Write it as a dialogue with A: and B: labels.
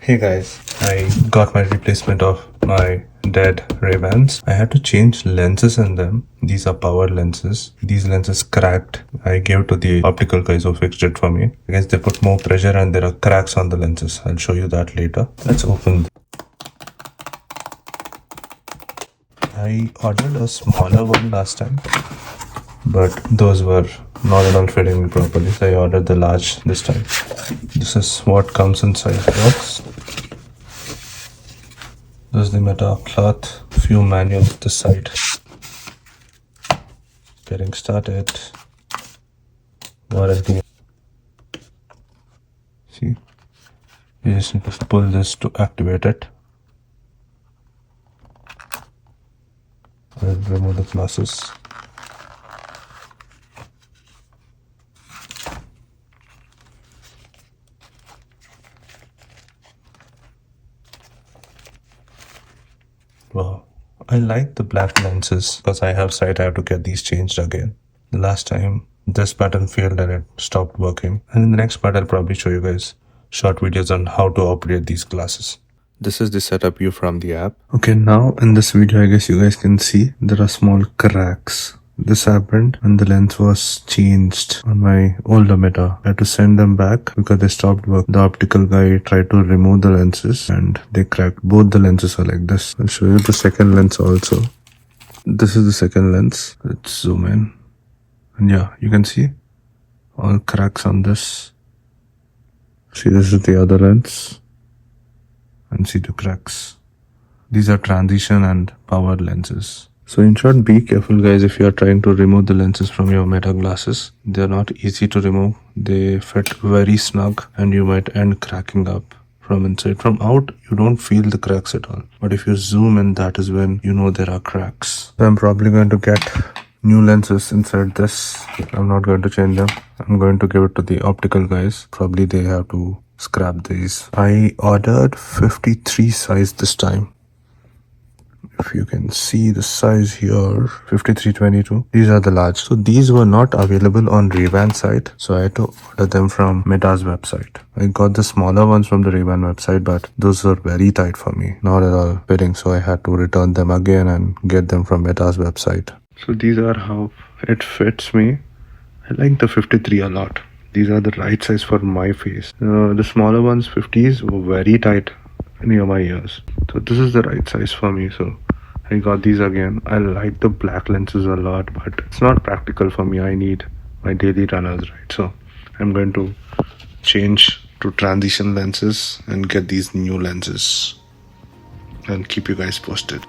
A: Hey guys, I got my replacement of my dead Ray-Bans. I had to change lenses in them. These are power lenses. These lenses cracked. I gave to the optical guys who fixed it for me. I guess they put more pressure and there are cracks on the lenses. I'll show you that later. Let's open. I ordered a smaller one last time, but those were not at all fitting me properly, so I ordered the large this time. This is what comes inside the box. This is the metal cloth, few manuals at the side. Getting started. Warranty. See, you just need to pull this to activate it. I'll remove the glasses. Wow, I like the black lenses because I have sight. I have to get these changed again. The last time this button failed and it stopped working. And in the next part, I'll probably show you guys short videos on how to operate these glasses. This is the setup view from the app. Okay, now in this video, I guess you guys can see there are small cracks. This happened and the lens was changed on my older Meta. I had to send them back because they stopped work. The optical guy tried to remove the lenses and they cracked. Both the lenses are like this. I'll show you the second lens also. This is the second lens. Let's zoom in. And yeah, you can see all cracks on this. See, this is the other lens. And see the cracks. These are transition and power lenses. So in short, be careful guys if you are trying to remove the lenses from your Meta glasses. They are not easy to remove. They fit very snug and you might end cracking up from inside. From out, you don't feel the cracks at all. But if you zoom in, that is when you know there are cracks. So I'm probably going to get new lenses inside this. I'm not going to change them. I'm going to give it to the optical guys. Probably they have to scrap these. I ordered 53 size this time. If you can see the size here, 5322. These are the large. So these were not available on Ray-Ban site. So I had to order them from Meta's website. I got the smaller ones from the Ray-Ban website, but those were very tight for me. Not at all fitting. So I had to return them again and get them from Meta's website. So these are how it fits me. I like the 53 a lot. These are the right size for my face. The smaller ones, 50s, were very tight near my ears. So this is the right size for me. So I got these again. I like the black lenses a lot, but it's not practical for me. I need my daily runners, right? So I'm going to change to transition lenses and get these new lenses and keep you guys posted.